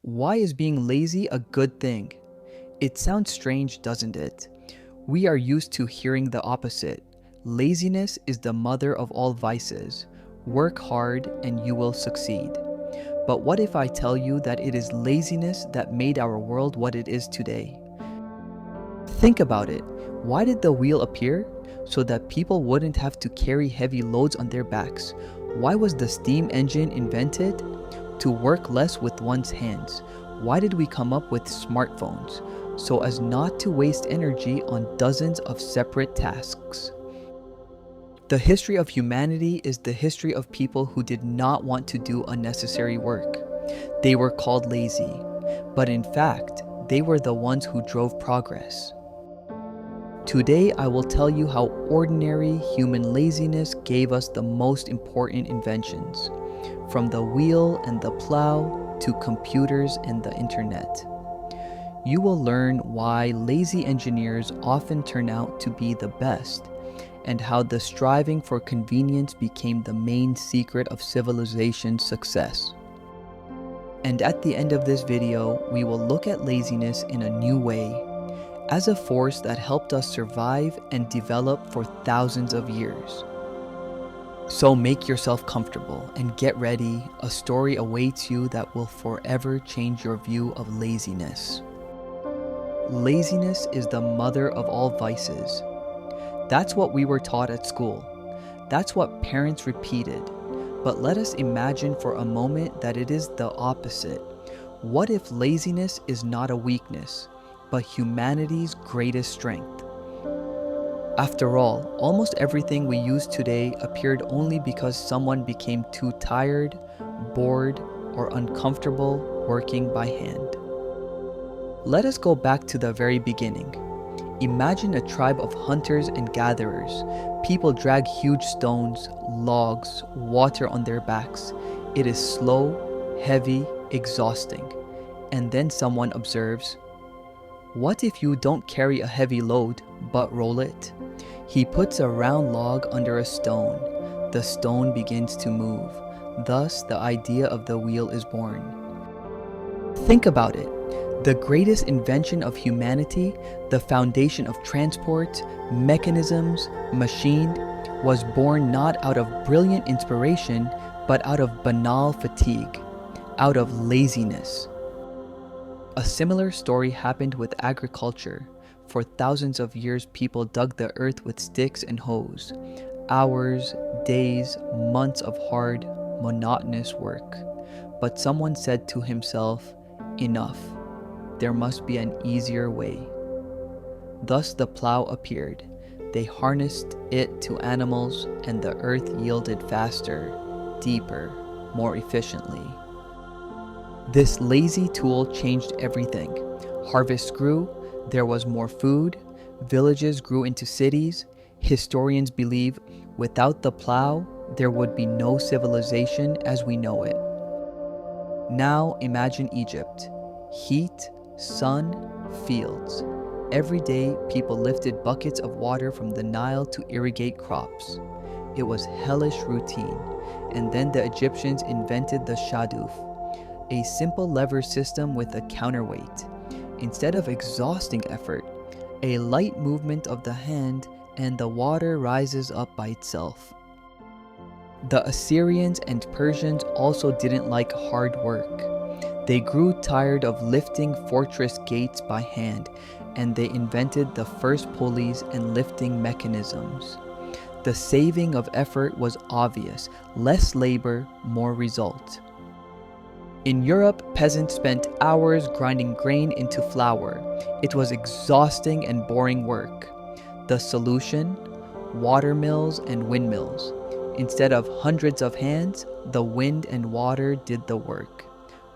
Why is being lazy a good thing? It sounds strange, doesn't it? We are used to hearing the opposite. Laziness is the mother of all vices. Work hard and you will succeed. But what if I tell you that it is laziness that made our world what it is today? Think about it. Why did the wheel appear? So that people wouldn't have to carry heavy loads on their backs. Why was the steam engine invented? To work less with one's hands. Why did we come up with smartphones? So as not to waste energy on dozens of separate tasks. The history of humanity is the history of people who did not want to do unnecessary work. They were called lazy, but in fact, they were the ones who drove progress. Today, I will tell you how ordinary human laziness gave us the most important inventions, from the wheel and the plow to computers and the internet. You will learn why lazy engineers often turn out to be the best, and how the striving for convenience became the main secret of civilization's success. And at the end of this video, we will look at laziness in a new way, as a force that helped us survive and develop for thousands of years. So make yourself comfortable and get ready. A story awaits you that will forever change your view of laziness. Laziness is the mother of all vices. That's what we were taught at school. That's what parents repeated. But let us imagine for a moment that it is the opposite. What if laziness is not a weakness, but humanity's greatest strength? After all, almost everything we use today appeared only because someone became too tired, bored, or uncomfortable working by hand. Let us go back to the very beginning. Imagine a tribe of hunters and gatherers. People drag huge stones, logs, water on their backs. It is slow, heavy, exhausting. And then someone observes, "What if you don't carry a heavy load, but roll it?" He puts a round log under a stone. The stone begins to move. Thus, the idea of the wheel is born. Think about it. The greatest invention of humanity, the foundation of transport, mechanisms, machine, was born not out of brilliant inspiration, but out of banal fatigue, out of laziness. A similar story happened with agriculture. For thousands of years, people dug the earth with sticks and hoes. Hours, days, months of hard, monotonous work. But someone said to himself, "Enough. There must be an easier way." Thus the plow appeared. They harnessed it to animals, and the earth yielded faster, deeper, more efficiently. This lazy tool changed everything. Harvests grew, there was more food, villages grew into cities. Historians believe without the plow, there would be no civilization as we know it. Now imagine Egypt. Heat, sun, fields. Every day, people lifted buckets of water from the Nile to irrigate crops. It was hellish routine. And then the Egyptians invented the shaduf, a simple lever system with a counterweight. Instead of exhausting effort, a light movement of the hand and the water rises up by itself. The Assyrians and Persians also didn't like hard work. They grew tired of lifting fortress gates by hand, and they invented the first pulleys and lifting mechanisms. The saving of effort was obvious: less labor, more result. In Europe, peasants spent hours grinding grain into flour. It was exhausting and boring work. The solution? Water mills and windmills. Instead of hundreds of hands, the wind and water did the work.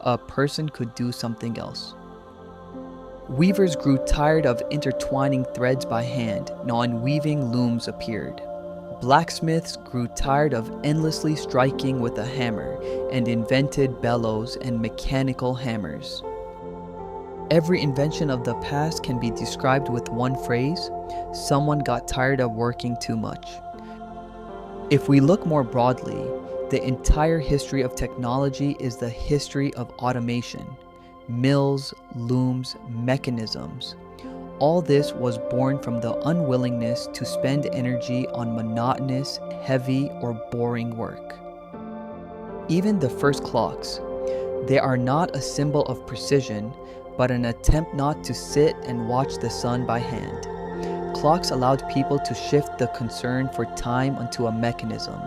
A person could do something else. Weavers grew tired of intertwining threads by hand. Non-weaving looms appeared. Blacksmiths grew tired of endlessly striking with a hammer and invented bellows and mechanical hammers. Every invention of the past can be described with one phrase: someone got tired of working too much. If we look more broadly, the entire history of technology is the history of automation. mills, looms, mechanisms. All this was born from the unwillingness to spend energy on monotonous, heavy, or boring work. Even the first clocks, they are not a symbol of precision, but an attempt not to sit and watch the sun by hand. Clocks allowed people to shift the concern for time onto a mechanism.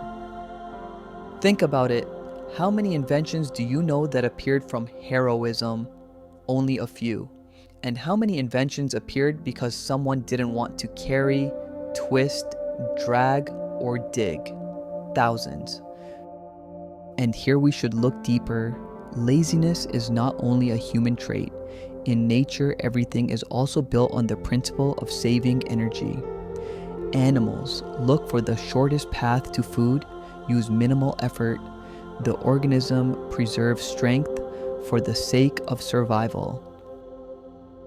Think about it. How many inventions do you know that appeared from heroism? Only a few. And how many inventions appeared because someone didn't want to carry, twist, drag, or dig? Thousands. And here we should look deeper. Laziness is not only a human trait. In nature, everything is also built on the principle of saving energy. Animals look for the shortest path to food, use minimal effort. The organism preserves strength for the sake of survival.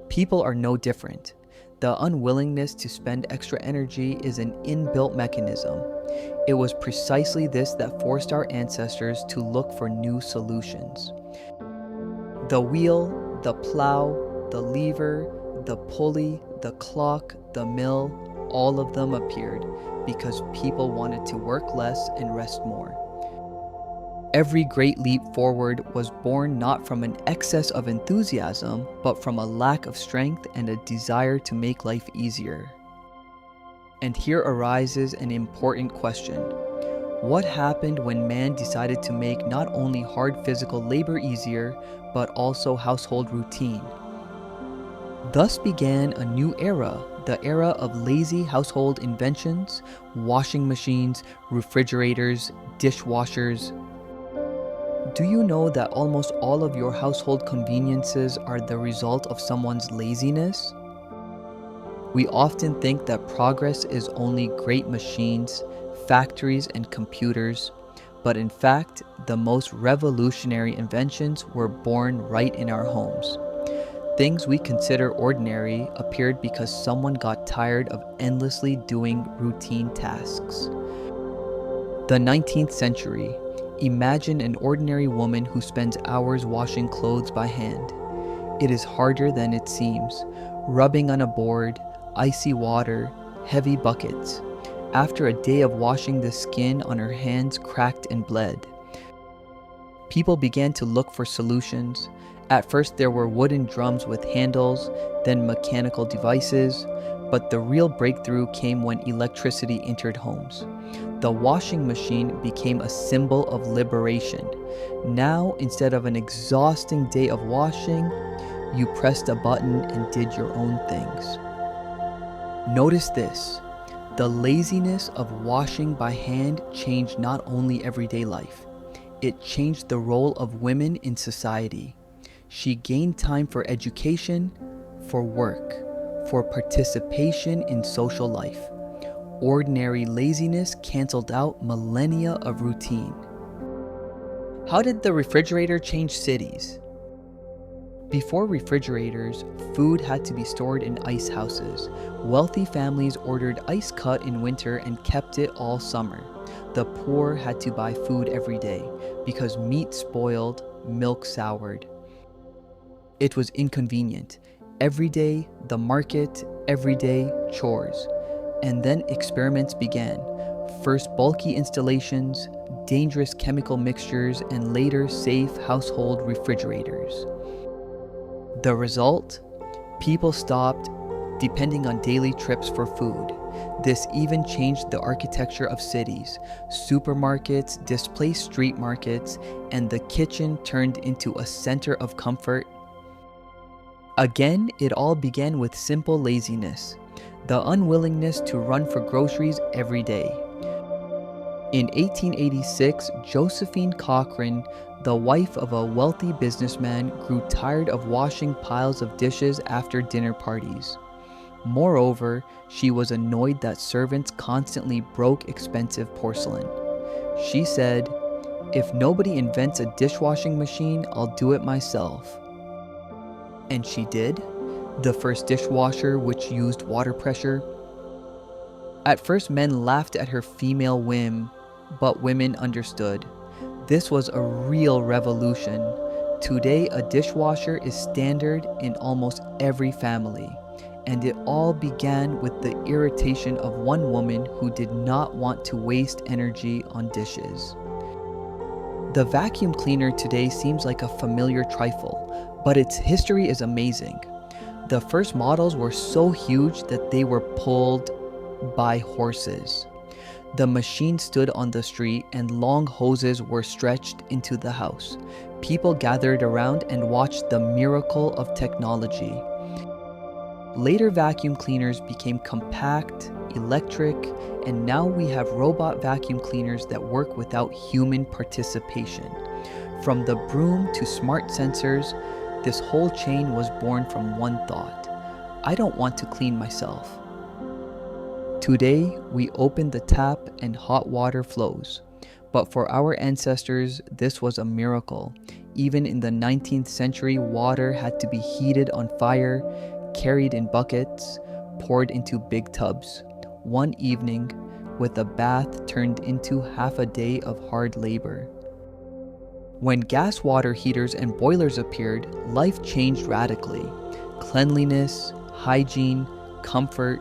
People are no different. The unwillingness to spend extra energy is an inbuilt mechanism. It was precisely this that forced our ancestors to look for new solutions. The wheel, the plow, the lever, the pulley, the clock, the mill, all of them appeared because people wanted to work less and rest more. Every great leap forward was born not from an excess of enthusiasm, but from a lack of strength and a desire to make life easier. And here arises an important question. What happened when man decided to make not only hard physical labor easier, but also household routine? Thus began a new era, the era of lazy household inventions, washing machines, refrigerators, dishwashers. Do you know that almost all of your household conveniences are the result of someone's laziness? We often think that progress is only great machines, factories, and computers, but in fact, the most revolutionary inventions were born right in our homes. Things we consider ordinary appeared because someone got tired of endlessly doing routine tasks. The 19th century. Imagine an ordinary woman who spends hours washing clothes by hand. It is harder than it seems. Rubbing on a board, icy water, heavy buckets. After a day of washing, the skin on her hands cracked and bled. People began to look for solutions. At first there were wooden drums with handles, then mechanical devices, but the real breakthrough came when electricity entered homes. The washing machine became a symbol of liberation. Now, instead of an exhausting day of washing, you pressed a button and did your own things. Notice this. The laziness of washing by hand changed not only everyday life, it changed the role of women in society. She gained time for education, for work, for participation in social life. Ordinary laziness canceled out millennia of routine. How did the refrigerator change cities? Before refrigerators, food had to be stored in ice houses. Wealthy families ordered ice cut in winter and kept it all summer. The poor had to buy food every day because meat spoiled, milk soured. It was inconvenient. Every day, the market, every day, chores. And then experiments began. First bulky installations, dangerous chemical mixtures, and later safe household refrigerators. The result? People stopped depending on daily trips for food. This even changed the architecture of cities. Supermarkets displaced street markets, and the kitchen turned into a center of comfort. Again, it all began with simple laziness. The unwillingness to run for groceries every day. In 1886, Josephine Cochrane, the wife of a wealthy businessman, grew tired of washing piles of dishes after dinner parties. Moreover, she was annoyed that servants constantly broke expensive porcelain. She said, "If nobody invents a dishwashing machine, I'll do it myself." And she did. The first dishwasher, which used water pressure. At first, men laughed at her female whim, but women understood. This was a real revolution. Today, a dishwasher is standard in almost every family, and it all began with the irritation of one woman who did not want to waste energy on dishes. The vacuum cleaner today seems like a familiar trifle, but its history is amazing. The first models were so huge that they were pulled by horses. The machine stood on the street and long hoses were stretched into the house. People gathered around and watched the miracle of technology. Later vacuum cleaners became compact, electric, and now we have robot vacuum cleaners that work without human participation. From the broom to smart sensors, this whole chain was born from one thought: I don't want to clean myself. Today, we open the tap and hot water flows. But for our ancestors, this was a miracle. Even in the 19th century, water had to be heated on fire, carried in buckets, poured into big tubs. One evening, with a bath turned into half a day of hard labor. When gas water heaters and boilers appeared, life changed radically. Cleanliness, hygiene, comfort,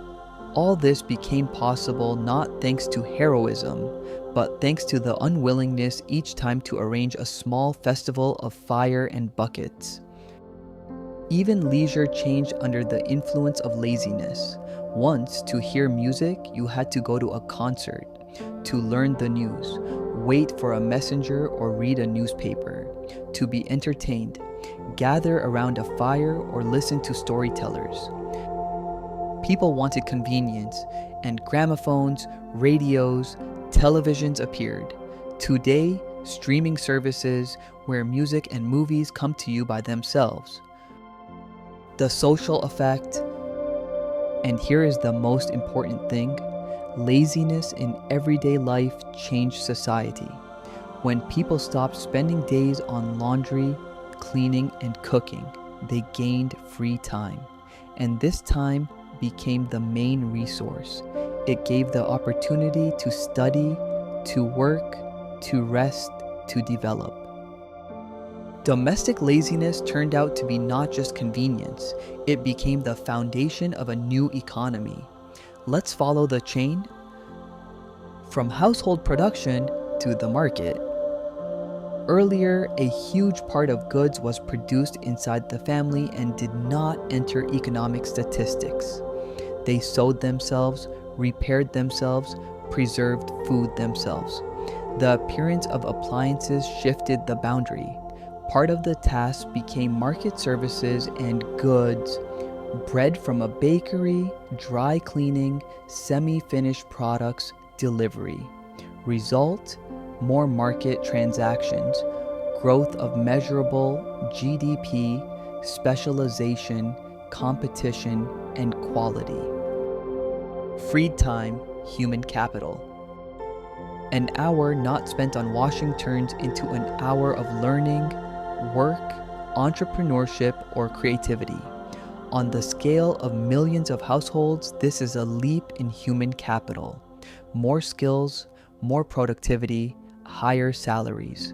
all this became possible not thanks to heroism, but thanks to the unwillingness each time to arrange a small festival of fire and buckets. Even leisure changed under the influence of laziness. Once, to hear music, you had to go to a concert. To learn the news, wait for a messenger or read a newspaper. To be entertained, gather around a fire or listen to storytellers. People wanted convenience, and gramophones, radios, televisions appeared. Today, streaming services where music and movies come to you by themselves. The social effect, and here is the most important thing: laziness in everyday life changed society. When people stopped spending days on laundry, cleaning, and cooking, they gained free time. And this time became the main resource. It gave the opportunity to study, to work, to rest, to develop. Domestic laziness turned out to be not just convenience, it became the foundation of a new economy. Let's follow the chain from household production to the market. Earlier, a huge part of goods was produced inside the family and did not enter economic statistics. They sewed themselves, repaired themselves, preserved food themselves. The appearance of appliances shifted the boundary. Part of the task became market services and goods, bread from a bakery, dry cleaning, semi-finished products, delivery. Result: more market transactions, growth of measurable GDP, specialization, competition, and quality. Freed time, human capital. An hour not spent on washing turns into an hour of learning, work, entrepreneurship, or creativity. On the scale of millions of households, this is a leap in human capital. More skills, more productivity, higher salaries.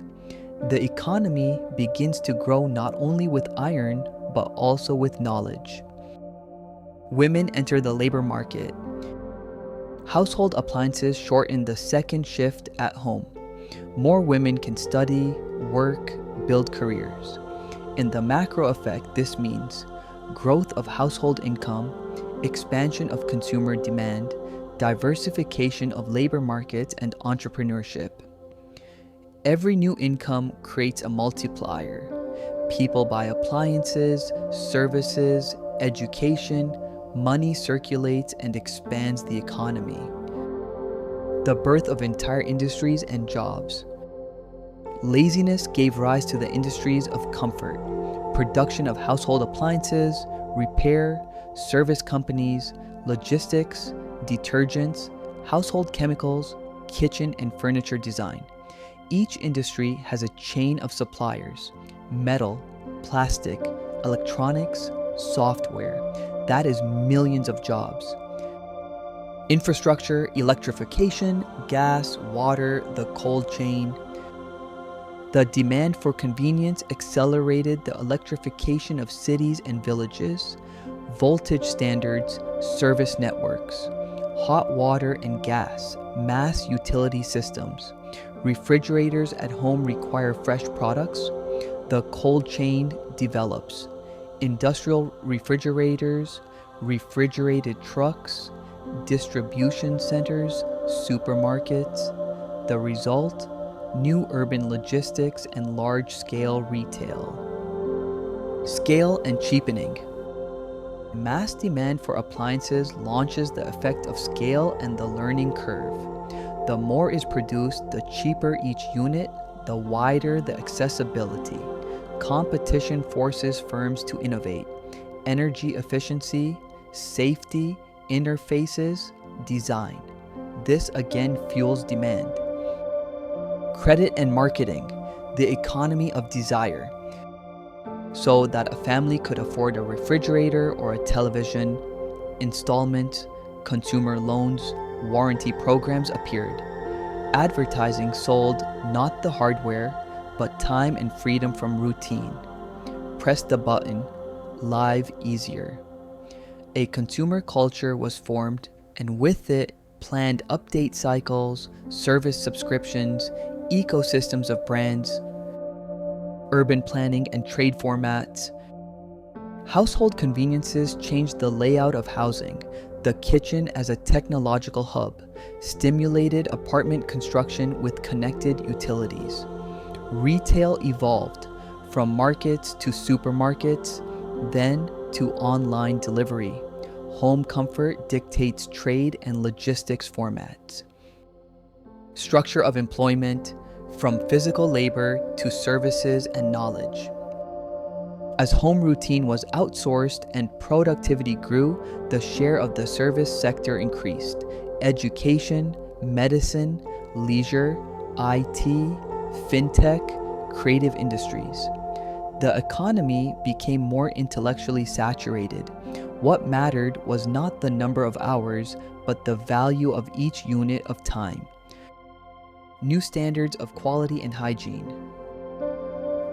The economy begins to grow not only with iron, but also with knowledge. Women enter the labor market. Household appliances shorten the second shift at home. More women can study, work, build careers. In the macro effect, this means growth of household income, expansion of consumer demand, diversification of labor markets, and entrepreneurship. Every new income creates a multiplier. People buy appliances, services, education, money circulates and expands the economy. The birth of entire industries and jobs. Laziness gave rise to the industries of comfort, production of household appliances, repair, service companies, logistics, detergents, household chemicals, kitchen and furniture design. Each industry has a chain of suppliers: metal, plastic, electronics, software. That is millions of jobs. Infrastructure, electrification, gas, water, the cold chain. The demand for convenience accelerated the electrification of cities and villages, voltage standards, service networks, hot water and gas, mass utility systems. Refrigerators at home require fresh products. The cold chain develops. Industrial refrigerators, refrigerated trucks, distribution centers, supermarkets. The result? New urban logistics and large-scale retail. Scale and cheapening. Mass demand for appliances launches the effect of scale and the learning curve. The more is produced, the cheaper each unit, the wider the accessibility. Competition forces firms to innovate. Energy efficiency, safety, interfaces, design. This again fuels demand. Credit and marketing, the economy of desire. So that a family could afford a refrigerator or a television, installment, consumer loans, warranty programs appeared. Advertising sold not the hardware, but time and freedom from routine. Press the button, live easier. A consumer culture was formed, and with it, planned update cycles, service subscriptions, ecosystems of brands, urban planning and trade formats. Household conveniences changed the layout of housing. The kitchen as a technological hub stimulated apartment construction with connected utilities. Retail evolved from markets to supermarkets, then to online delivery. Home comfort dictates trade and logistics formats. Structure of employment, from physical labor to services and knowledge. As home routine was outsourced and productivity grew, the share of the service sector increased. Education, medicine, leisure, IT, fintech, creative industries. The economy became more intellectually saturated. What mattered was not the number of hours, but the value of each unit of time. New standards of quality and hygiene.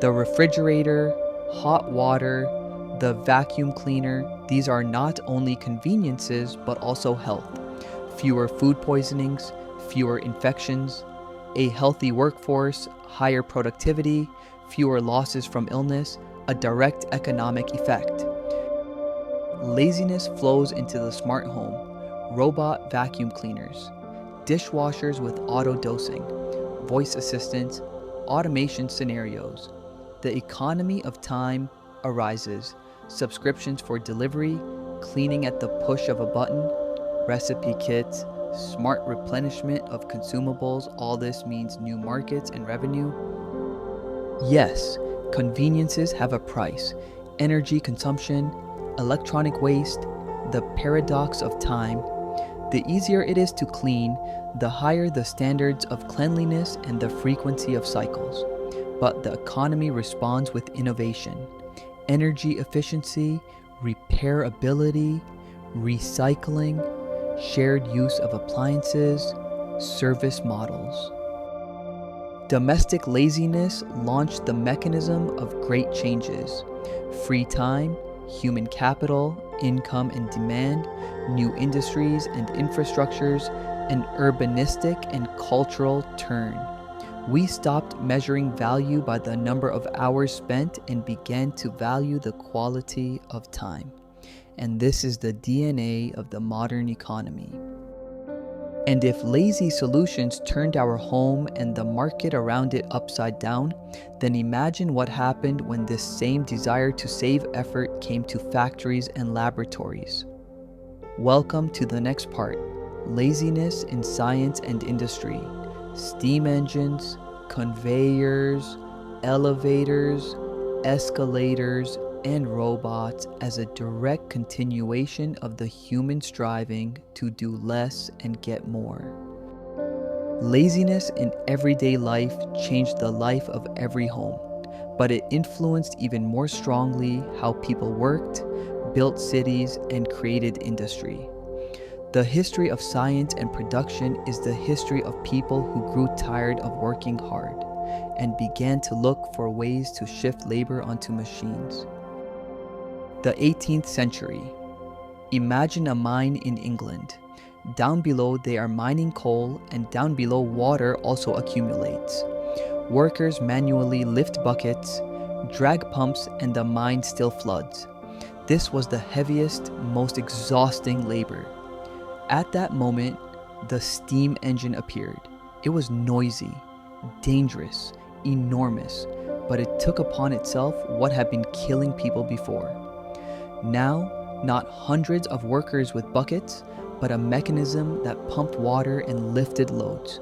The refrigerator, hot water, the vacuum cleaner, these are not only conveniences but also health. Fewer food poisonings, fewer infections, a healthy workforce, higher productivity, fewer losses from illness, a direct economic effect. Laziness flows into the smart home, robot vacuum cleaners, dishwashers with auto-dosing, voice assistants, automation scenarios. The economy of time arises. Subscriptions for delivery, cleaning at the push of a button, recipe kits, smart replenishment of consumables. All this means new markets and revenue. Yes, conveniences have a price. Energy consumption, electronic waste, the paradox of time. The easier it is to clean, the higher the standards of cleanliness and the frequency of cycles. But the economy responds with innovation, energy efficiency, repairability, recycling, shared use of appliances, service models. Domestic laziness launched the mechanism of great changes. Free time, human capital, income and demand, new industries and infrastructures, an urbanistic and cultural turn. We stopped measuring value by the number of hours spent and began to value the quality of time. And this is the DNA of the modern economy. And if lazy solutions turned our home and the market around it upside down, then imagine what happened when this same desire to save effort came to factories and laboratories. Welcome to the next part, laziness in science and industry. Steam engines, conveyors, elevators, escalators, and robots as a direct continuation of the human striving to do less and get more. Laziness in everyday life changed the life of every home, but it influenced even more strongly how people worked, built cities, and created industry. The history of science and production is the history of people who grew tired of working hard. and began to look for ways to shift labor onto machines. The 18th century. Imagine a mine in England. Down below, they are mining coal, and down below, water also accumulates. Workers manually lift buckets, drag pumps, and the mine still floods. This was the heaviest, most exhausting labor. At that moment, the steam engine appeared. It was noisy, dangerous, enormous, but it took upon itself what had been killing people before. Now, not hundreds of workers with buckets, but a mechanism that pumped water and lifted loads.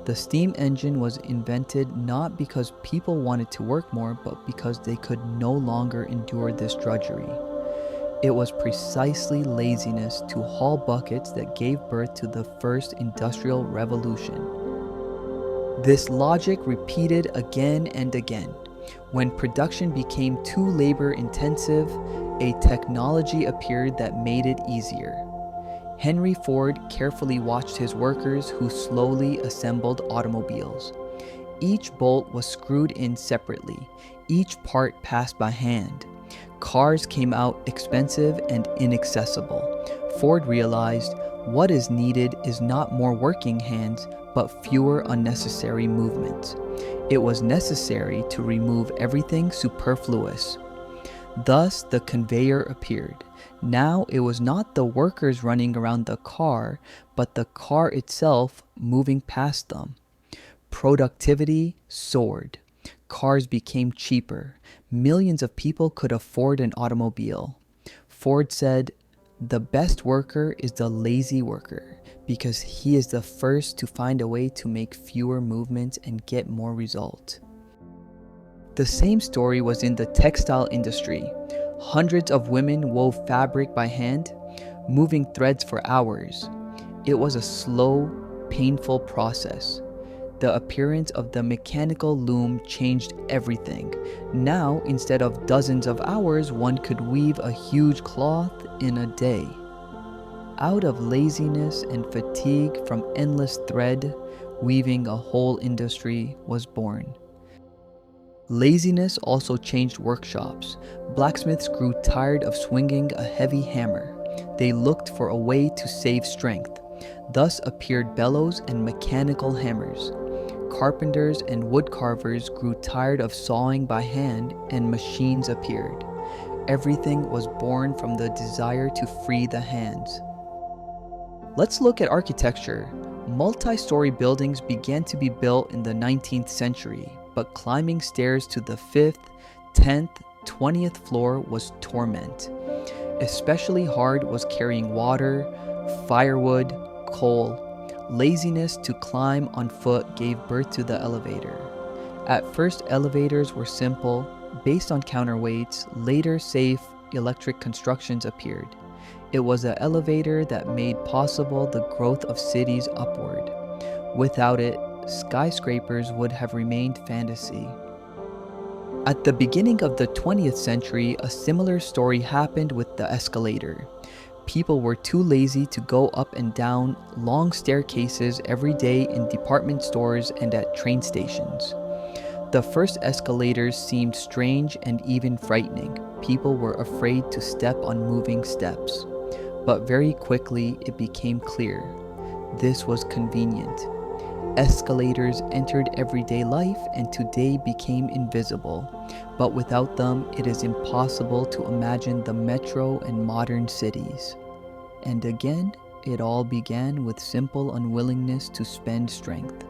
The steam engine was invented not because people wanted to work more, but because they could no longer endure this drudgery. It was precisely laziness to haul buckets that gave birth to the first industrial revolution. This logic repeated again and again. When production became too labor-intensive, a technology appeared that made it easier. Henry Ford carefully watched his workers who slowly assembled automobiles. Each bolt was screwed in separately, each part passed by hand. Cars came out expensive and inaccessible. Ford realized what is needed is not more working hands, but fewer unnecessary movements. It was necessary to remove everything superfluous. Thus, the conveyor appeared. Now it was not the workers running around the car, but the car itself moving past them. Productivity soared. Cars became cheaper. Millions of people could afford an automobile. Ford said, "The best worker is the lazy worker, because he is the first to find a way to make fewer movements and get more result." The same story was in the textile industry. Hundreds of women wove fabric by hand, moving threads for hours. It was a slow, painful process. The appearance of the mechanical loom changed everything. Now, instead of dozens of hours, one could weave a huge cloth in a day. Out of laziness and fatigue from endless thread, weaving a whole industry was born. Laziness also changed workshops. Blacksmiths grew tired of swinging a heavy hammer. They looked for a way to save strength. Thus appeared bellows and mechanical hammers. Carpenters and woodcarvers grew tired of sawing by hand, and machines appeared. Everything was born from the desire to free the hands. Let's look at architecture. Multi-story buildings began to be built in the 19th century, but climbing stairs to the 5th, 10th, 20th floor was torment. Especially hard was carrying water, firewood, coal. Laziness to climb on foot gave birth to the elevator. At first, elevators were simple, based on counterweights. Later, safe electric constructions appeared. It was the elevator that made possible the growth of cities upward. Without it, skyscrapers would have remained fantasy. At the beginning of the 20th century, a similar story happened with the escalator. People were too lazy to go up and down long staircases every day in department stores and at train stations. The first escalators seemed strange and even frightening. People were afraid to step on moving steps. But very quickly it became clear. This was convenient. Escalators entered everyday life and today became invisible. But without them, it is impossible to imagine the metro and modern cities. And again, it all began with simple unwillingness to spend strength.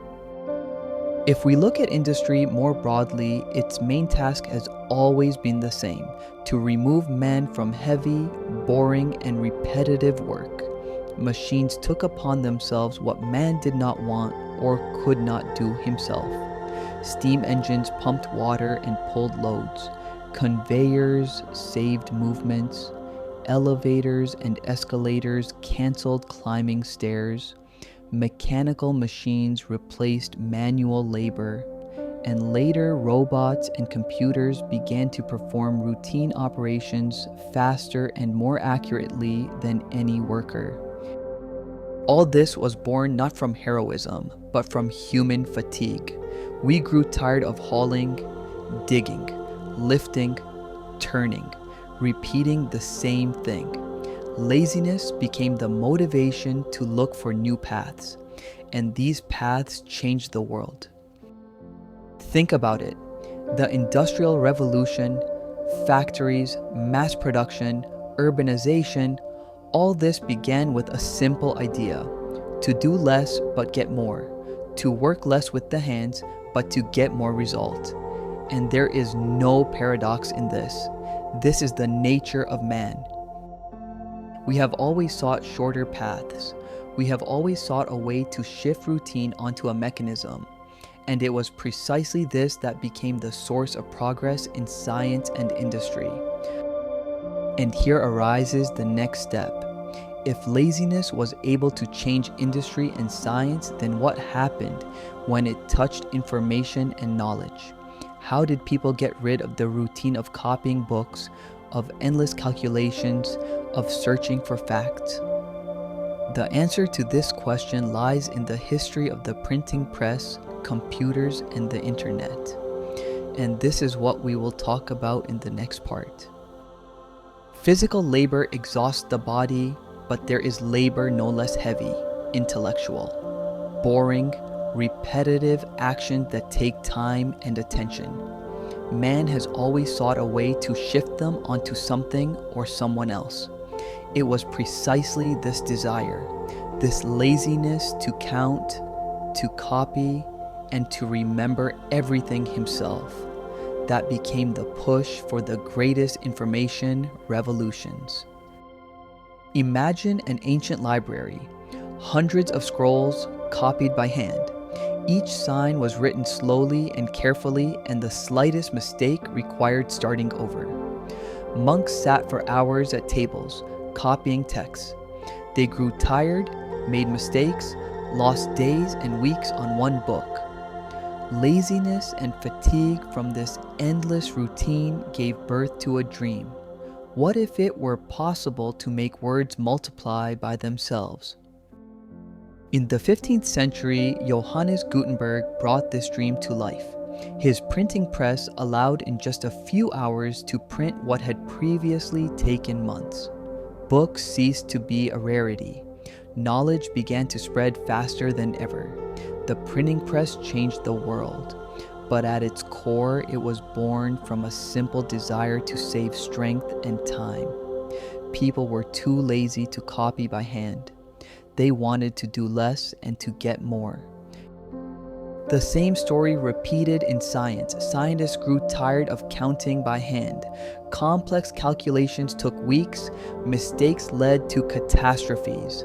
If we look at industry more broadly, its main task has always been the same: to remove man from heavy, boring, and repetitive work. Machines took upon themselves what man did not want or could not do himself. Steam engines pumped water and pulled loads. Conveyors saved movements. Elevators and escalators canceled climbing stairs. Mechanical machines replaced manual labor. And later, robots and computers began to perform routine operations faster and more accurately than any worker. All this was born not from heroism, but from human fatigue. We grew tired of hauling, digging, lifting, turning, repeating the same thing. Laziness became the motivation to look for new paths, and these paths changed the world. Think about it. The Industrial Revolution, factories, mass production, urbanization, all this began with a simple idea: to do less but get more, to work less with the hands but to get more result. And there is no paradox in this. This is the nature of man. We have always sought shorter paths. We have always sought a way to shift routine onto a mechanism. And it was precisely this that became the source of progress in science and industry. And here arises the next step. If laziness was able to change industry and science, then what happened when it touched information and knowledge? How did people get rid of the routine of copying books, of endless calculations, of searching for facts? The answer to this question lies in the history of the printing press, computers, and the internet. And this is what we will talk about in the next part. Physical labor exhausts the body, but there is labor no less heavy, intellectual, boring, repetitive actions that take time and attention. Man has always sought a way to shift them onto something or someone else. It was precisely this desire, this laziness to count, to copy, and to remember everything himself, that became the push for the greatest information revolutions. Imagine an ancient library, hundreds of scrolls copied by hand. Each sign was written slowly and carefully, and the slightest mistake required starting over. Monks sat for hours at tables, copying texts. They grew tired, made mistakes, lost days and weeks on one book. Laziness and fatigue from this endless routine gave birth to a dream. What if it were possible to make words multiply by themselves? In the 15th century, Johannes Gutenberg brought this dream to life. His printing press allowed in just a few hours to print what had previously taken months. Books ceased to be a rarity. Knowledge began to spread faster than ever. The printing press changed the world. But at its core, it was born from a simple desire to save strength and time. People were too lazy to copy by hand. They wanted to do less and to get more. The same story repeated in science. Scientists grew tired of counting by hand. Complex calculations took weeks. Mistakes led to catastrophes.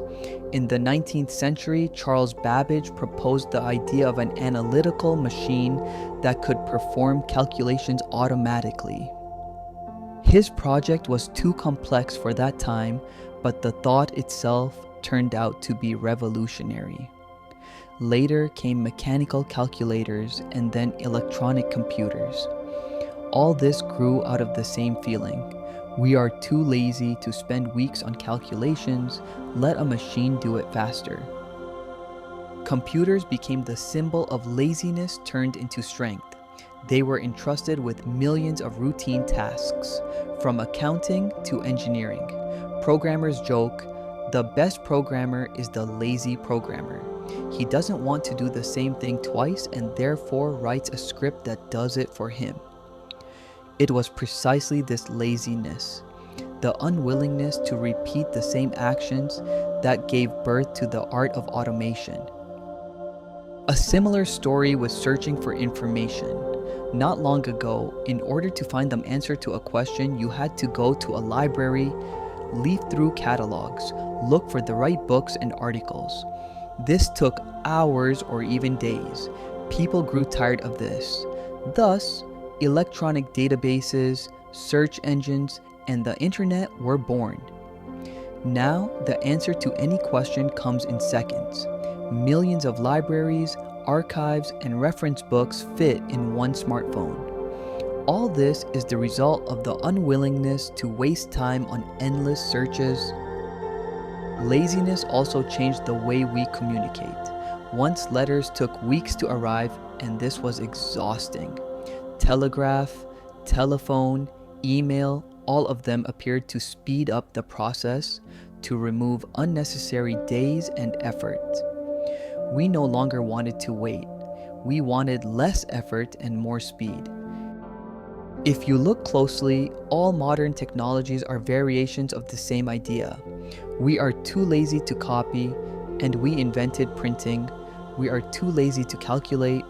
In the 19th century, Charles Babbage proposed the idea of an analytical machine that could perform calculations automatically. His project was too complex for that time, but the thought itself turned out to be revolutionary. Later came mechanical calculators and then electronic computers. All this grew out of the same feeling. We are too lazy to spend weeks on calculations. Let a machine do it faster. Computers became the symbol of laziness turned into strength. They were entrusted with millions of routine tasks, from accounting to engineering. Programmers joke, the best programmer is the lazy programmer. He doesn't want to do the same thing twice and therefore writes a script that does it for him. It was precisely this laziness, the unwillingness to repeat the same actions, that gave birth to the art of automation. A similar story was searching for information. Not long ago, in order to find the answer to a question, you had to go to a library, leaf through catalogs, look for the right books and articles. This took hours or even days. People grew tired of this. Thus, electronic databases, search engines, and the internet were born. Now, the answer to any question comes in seconds. Millions of libraries, archives, and reference books fit in one smartphone. All this is the result of the unwillingness to waste time on endless searches. Laziness also changed the way we communicate. Once letters took weeks to arrive, and this was exhausting. Telegraph, telephone, email, all of them appeared to speed up the process, to remove unnecessary days and effort. We no longer wanted to wait. We wanted less effort and more speed. If you look closely, all modern technologies are variations of the same idea. We are too lazy to copy, and we invented printing. We are too lazy to calculate,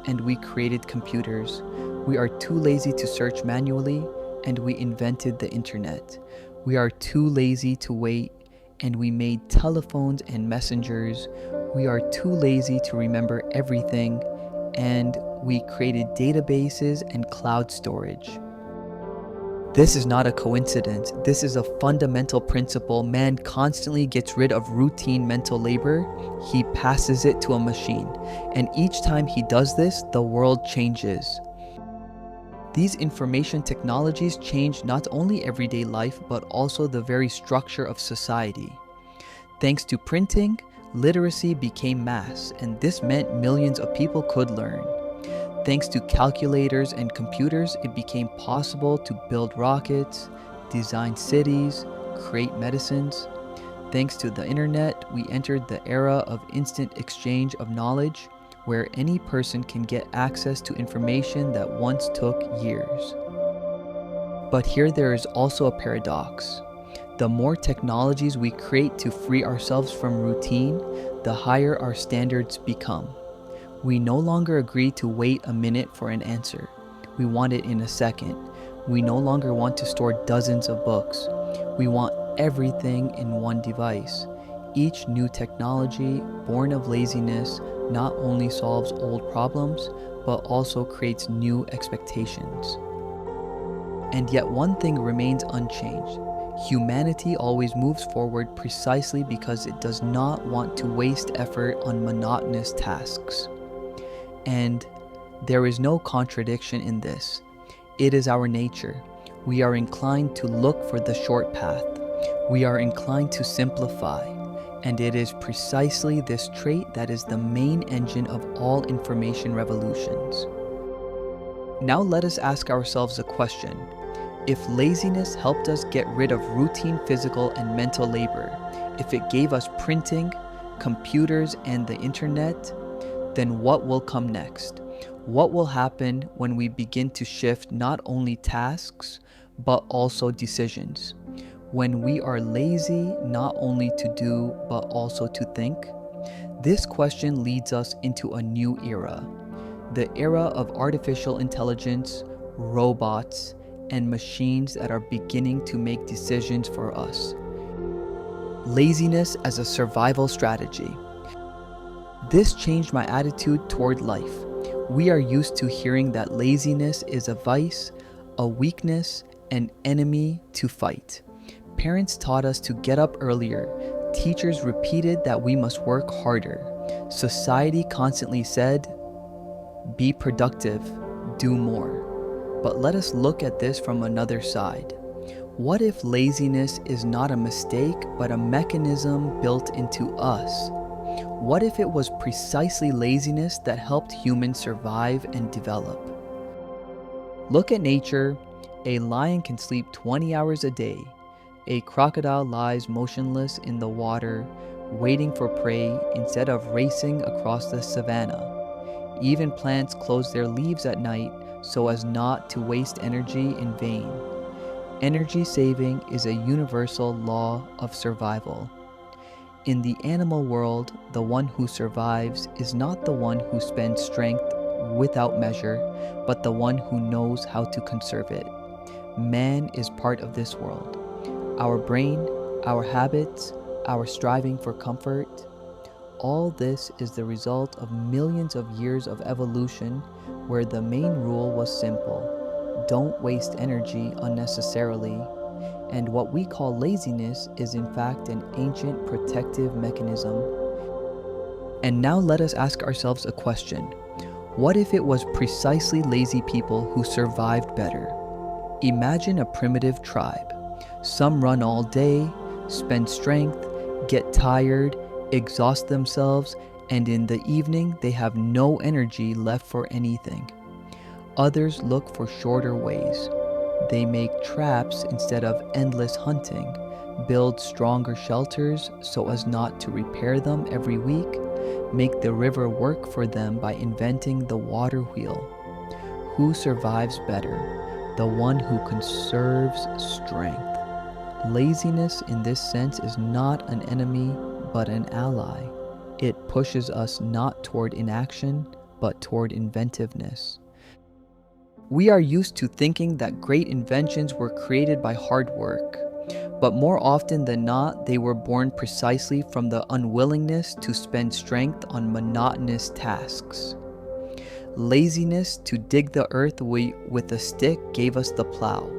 and we created computers. We are too lazy to search manually, and we invented the internet. We are too lazy to wait, and we made telephones and messengers. We are too lazy to remember everything, and we created databases and cloud storage. This is not a coincidence. This is a fundamental principle. Man constantly gets rid of routine mental labor. He passes it to a machine. And each time he does this, the world changes. These information technologies change not only everyday life, but also the very structure of society. Thanks to printing, literacy became mass, and this meant millions of people could learn. Thanks to calculators and computers, it became possible to build rockets, design cities, create medicines. Thanks to the internet, we entered the era of instant exchange of knowledge, where any person can get access to information that once took years. But here there is also a paradox. The more technologies we create to free ourselves from routine, the higher our standards become. We no longer agree to wait a minute for an answer. We want it in a second. We no longer want to store dozens of books. We want everything in one device. Each new technology, born of laziness, not only solves old problems, but also creates new expectations. And yet one thing remains unchanged. Humanity always moves forward precisely because it does not want to waste effort on monotonous tasks. And there is no contradiction in this. It is our nature. We are inclined to look for the short path. We are inclined to simplify. And it is precisely this trait that is the main engine of all information revolutions. Now let us ask ourselves a question. If laziness helped us get rid of routine physical and mental labor, if it gave us printing, computers, and the internet, then what will come next? What will happen when we begin to shift not only tasks, but also decisions? When we are lazy not only to do, but also to think? This question leads us into a new era. The era of artificial intelligence, robots, and machines that are beginning to make decisions for us. Laziness as a survival strategy. This changed my attitude toward life. We are used to hearing that laziness is a vice, a weakness, an enemy to fight. Parents taught us to get up earlier. Teachers repeated that we must work harder. Society constantly said, be productive, do more. But let us look at this from another side. What if laziness is not a mistake, but a mechanism built into us? What if it was precisely laziness that helped humans survive and develop? Look at nature. A lion can sleep 20 hours a day. A crocodile lies motionless in the water, waiting for prey instead of racing across the savannah. Even plants close their leaves at night so as not to waste energy in vain. Energy saving is a universal law of survival. In the animal world, the one who survives is not the one who spends strength without measure, but the one who knows how to conserve it. Man is part of this world. Our brain, our habits, our striving for comfort, all this is the result of millions of years of evolution where the main rule was simple: don't waste energy unnecessarily. And what we call laziness is in fact an ancient protective mechanism. And now let us ask ourselves a question. What if it was precisely lazy people who survived better? Imagine a primitive tribe. Some run all day, spend strength, get tired, exhaust themselves, and in the evening they have no energy left for anything. Others look for shorter ways. They make traps instead of endless hunting, build stronger shelters so as not to repair them every week, make the river work for them by inventing the water wheel. Who survives better? The one who conserves strength. Laziness in this sense is not an enemy, but an ally. It pushes us not toward inaction, but toward inventiveness. We are used to thinking that great inventions were created by hard work, but more often than not, they were born precisely from the unwillingness to spend strength on monotonous tasks. Laziness to dig the earth with a stick gave us the plow.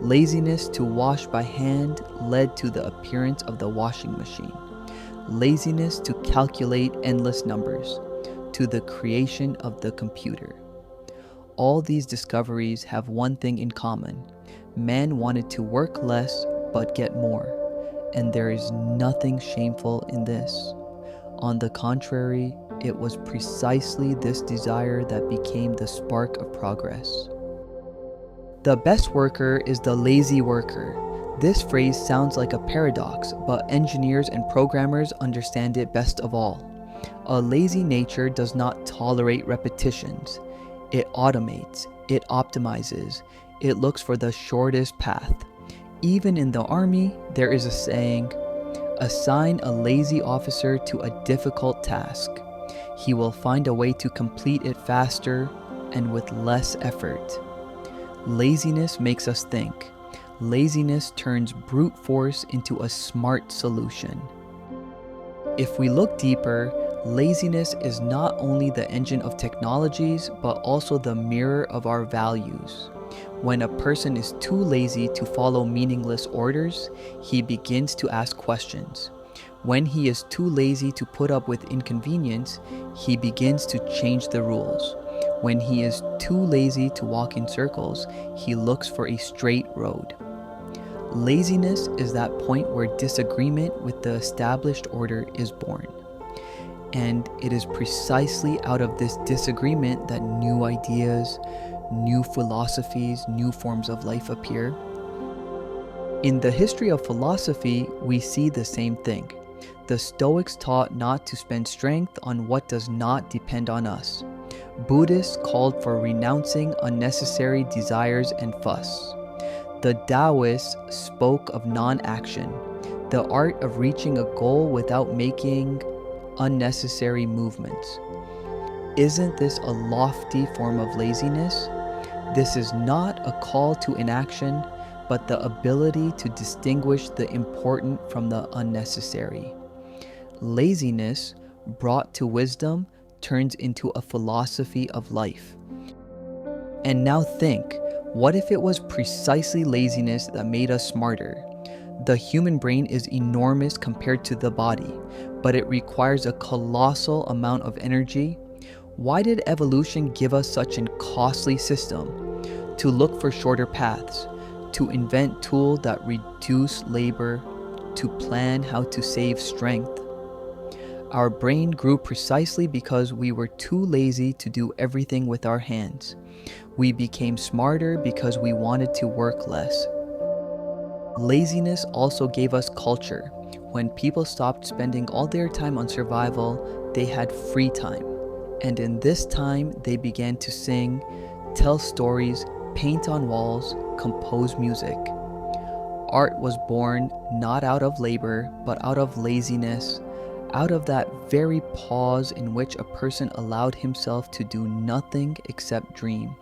Laziness to wash by hand led to the appearance of the washing machine. Laziness to calculate endless numbers, to the creation of the computer. All these discoveries have one thing in common. Man wanted to work less but get more, and there is nothing shameful in this. On the contrary, it was precisely this desire that became the spark of progress. The best worker is the lazy worker. This phrase sounds like a paradox, but engineers and programmers understand it best of all. A lazy nature does not tolerate repetitions. It automates, it optimizes, it looks for the shortest path. Even in the army, there is a saying, assign a lazy officer to a difficult task. He will find a way to complete it faster and with less effort. Laziness makes us think. Laziness turns brute force into a smart solution. If we look deeper, laziness is not only the engine of technologies, but also the mirror of our values. When a person is too lazy to follow meaningless orders, he begins to ask questions. When he is too lazy to put up with inconvenience, he begins to change the rules. When he is too lazy to walk in circles, he looks for a straight road. Laziness is that point where disagreement with the established order is born. And it is precisely out of this disagreement that new ideas, new philosophies, new forms of life appear. In the history of philosophy, we see the same thing. The Stoics taught not to spend strength on what does not depend on us. Buddhists called for renouncing unnecessary desires and fuss. The Taoists spoke of non-action, the art of reaching a goal without making unnecessary movements. Isn't this a lofty form of laziness? This is not a call to inaction, but the ability to distinguish the important from the unnecessary. Laziness, brought to wisdom, turns into a philosophy of life. And now think, what if it was precisely laziness that made us smarter? The human brain is enormous compared to the body, but it requires a colossal amount of energy. Why did evolution give us such a costly system? To look for shorter paths, to invent tools that reduce labor, to plan how to save strength. Our brain grew precisely because we were too lazy to do everything with our hands. We became smarter because we wanted to work less. Laziness also gave us culture. When people stopped spending all their time on survival, they had free time. And in this time, they began to sing, tell stories, paint on walls, compose music. Art was born not out of labor, but out of laziness, out of that very pause in which a person allowed himself to do nothing except dream.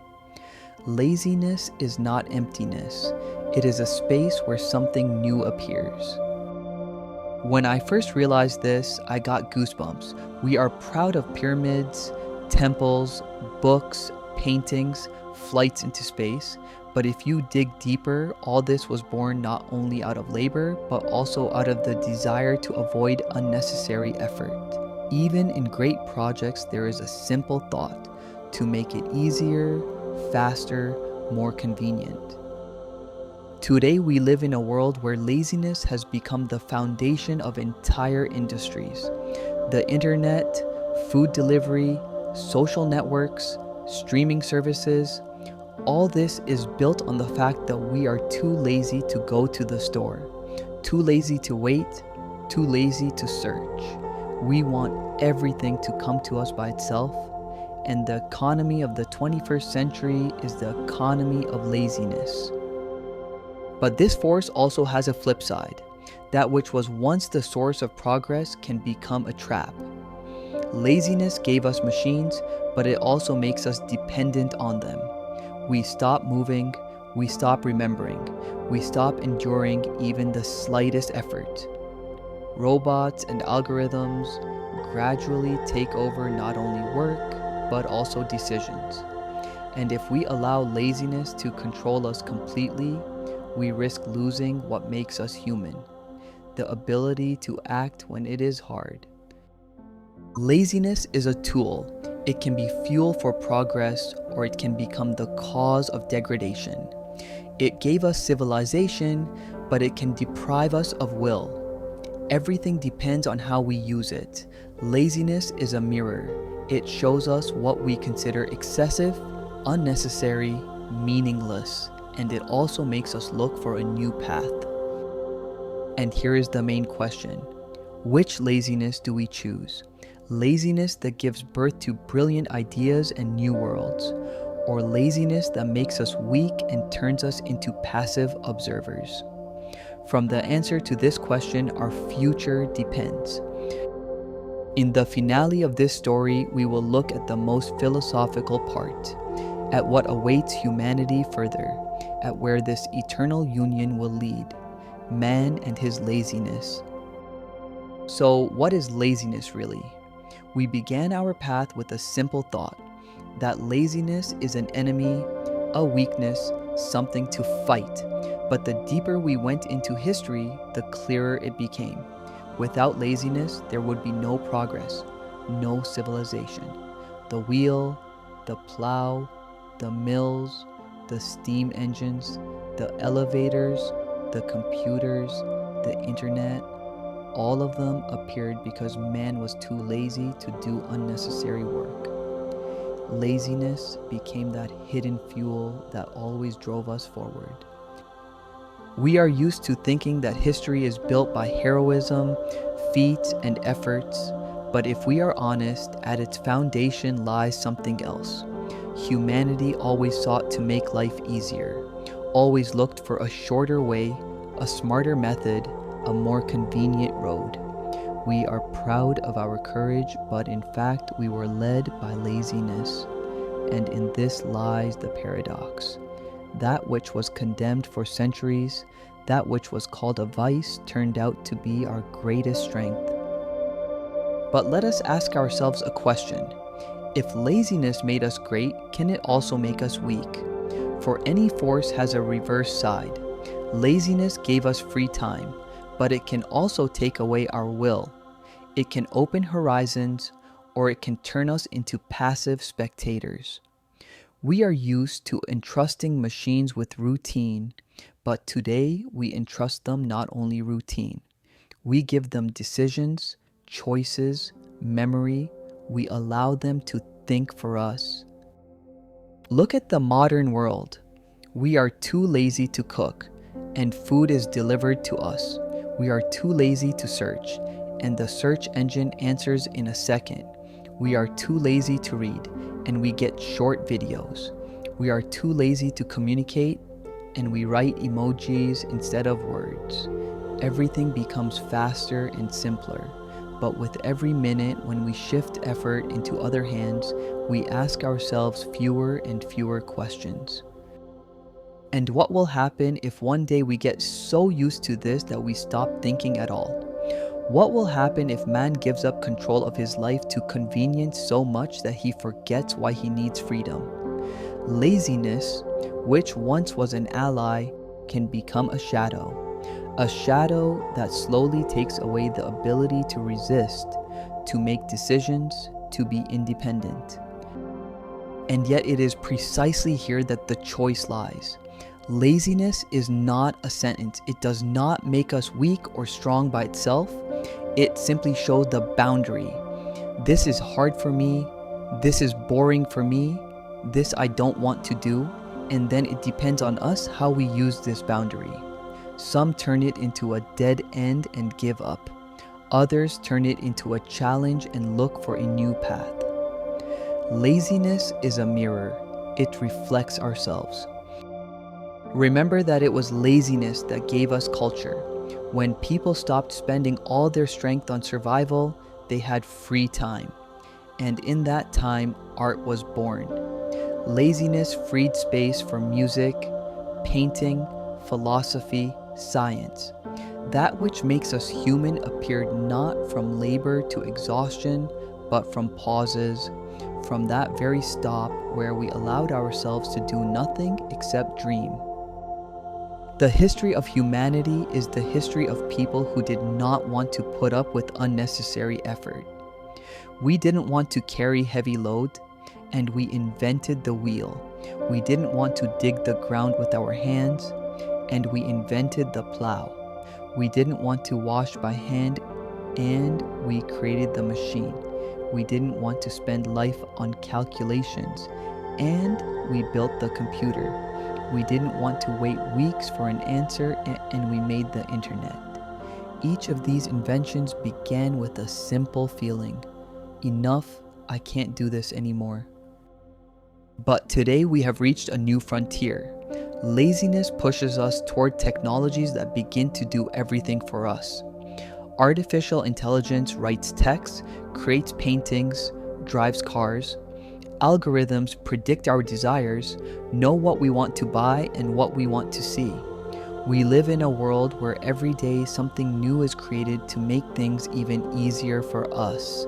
Laziness is not emptiness. It is a space where something new appears. When I first realized this, I got goosebumps. We are proud of pyramids, temples, books, paintings, flights into space. But if you dig deeper, all this was born not only out of labor, but also out of the desire to avoid unnecessary effort. Even in great projects, there is a simple thought: to make it easier, faster, more convenient. Today, we live in a world where laziness has become the foundation of entire industries. The internet, food delivery, social networks, streaming services, all this is built on the fact that we are too lazy to go to the store, too lazy to wait, too lazy to search. We want everything to come to us by itself, and the economy of the 21st century is the economy of laziness. But this force also has a flip side. That which was once the source of progress can become a trap. Laziness gave us machines, but it also makes us dependent on them. We stop moving, we stop remembering, we stop enduring even the slightest effort. Robots and algorithms gradually take over not only work, but also decisions. And if we allow laziness to control us completely, we risk losing what makes us human, the ability to act when it is hard. Laziness is a tool. It can be fuel for progress, or it can become the cause of degradation. It gave us civilization, but it can deprive us of will. Everything depends on how we use it. Laziness is a mirror. It shows us what we consider excessive, unnecessary, meaningless, and it also makes us look for a new path. And here is the main question. Which laziness do we choose? Laziness that gives birth to brilliant ideas and new worlds, or laziness that makes us weak and turns us into passive observers? From the answer to this question, our future depends. In the finale of this story, we will look at the most philosophical part, at what awaits humanity further, at where this eternal union will lead, man and his laziness. So, what is laziness really? We began our path with a simple thought, that laziness is an enemy, a weakness, something to fight. But the deeper we went into history, the clearer it became. Without laziness, there would be no progress, no civilization. The wheel, the plow, the mills, the steam engines, the elevators, the computers, the internet, all of them appeared because man was too lazy to do unnecessary work. Laziness became that hidden fuel that always drove us forward. We are used to thinking that history is built by heroism, feats, and efforts, but if we are honest, at its foundation lies something else. Humanity always sought to make life easier, always looked for a shorter way, a smarter method, a more convenient road. We are proud of our courage, but in fact we were led by laziness. And in this lies the paradox. That which was condemned for centuries, that which was called a vice, turned out to be our greatest strength. But let us ask ourselves a question. If laziness made us great, can it also make us weak? For any force has a reverse side. Laziness gave us free time, but it can also take away our will. It can open horizons, or it can turn us into passive spectators. We are used to entrusting machines with routine, but today we entrust them not only routine. We give them decisions, choices, memory. We allow them to think for us. Look at the modern world. We are too lazy to cook, and food is delivered to us. We are too lazy to search, and the search engine answers in a second. We are too lazy to read, and we get short videos. We are too lazy to communicate, and we write emojis instead of words. Everything becomes faster and simpler, but with every minute when we shift effort into other hands, we ask ourselves fewer and fewer questions. And what will happen if one day we get so used to this that we stop thinking at all? What will happen if man gives up control of his life to convenience so much that he forgets why he needs freedom? Laziness, which once was an ally, can become a shadow that slowly takes away the ability to resist, to make decisions, to be independent. And yet it is precisely here that the choice lies. Laziness is not a sentence. It does not make us weak or strong by itself. It simply shows the boundary. This is hard for me. This is boring for me. This I don't want to do. And then it depends on us how we use this boundary. Some turn it into a dead end and give up. Others turn it into a challenge and look for a new path. Laziness is a mirror. It reflects ourselves. Remember that it was laziness that gave us culture. When people stopped spending all their strength on survival, they had free time. And in that time, art was born. Laziness freed space for music, painting, philosophy, science. That which makes us human appeared not from labor to exhaustion, but from pauses, from that very stop where we allowed ourselves to do nothing except dream. The history of humanity is the history of people who did not want to put up with unnecessary effort. We didn't want to carry heavy load, and we invented the wheel. We didn't want to dig the ground with our hands, and we invented the plow. We didn't want to wash by hand, and we created the machine. We didn't want to spend life on calculations, and we built the computer. We didn't want to wait weeks for an answer, and we made the internet. Each of these inventions began with a simple feeling: enough, I can't do this anymore. But today we have reached a new frontier. Laziness pushes us toward technologies that begin to do everything for us. Artificial intelligence writes text, creates paintings, drives cars. Algorithms predict our desires, know what we want to buy and what we want to see. We live in a world where every day something new is created to make things even easier for us.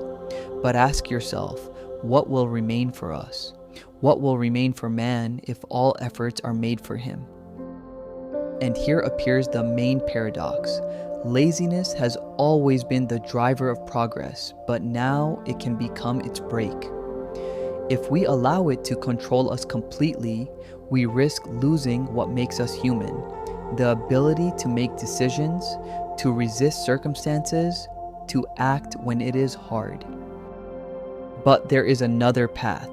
But ask yourself, what will remain for us? What will remain for man if all efforts are made for him? And here appears the main paradox. Laziness has always been the driver of progress, but now it can become its brake. If we allow it to control us completely, we risk losing what makes us human: the ability to make decisions, to resist circumstances, to act when it is hard. But there is another path.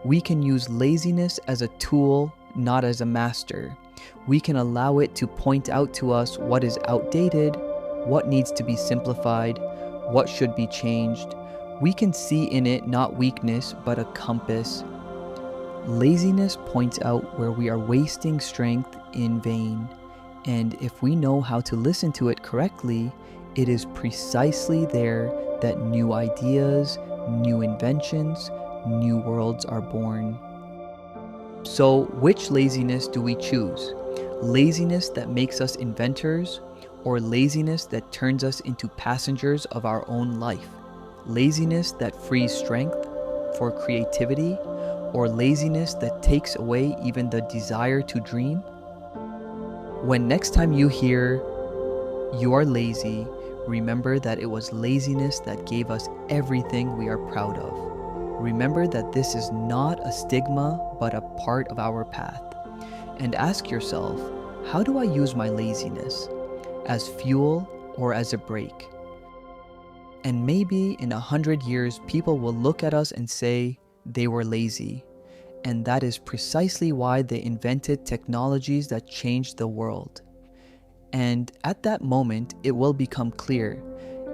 We can use laziness as a tool, not as a master. We can allow it to point out to us what is outdated, what needs to be simplified, what should be changed. We can see in it not weakness, but a compass. Laziness points out where we are wasting strength in vain. And if we know how to listen to it correctly, it is precisely there that new ideas, new inventions, new worlds are born. So, which laziness do we choose? Laziness that makes us inventors, or laziness that turns us into passengers of our own life? Laziness that frees strength for creativity, or laziness that takes away even the desire to dream? When next time you hear you are lazy, remember that it was laziness that gave us everything we are proud of. Remember that this is not a stigma, but a part of our path. And ask yourself, how do I use my laziness? As fuel or as a brake? And maybe in 100 years, people will look at us and say they were lazy. And that is precisely why they invented technologies that changed the world. And at that moment, it will become clear.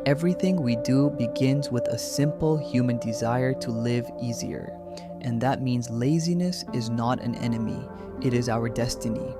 Everything we do begins with a simple human desire to live easier. And that means laziness is not an enemy. It is our destiny.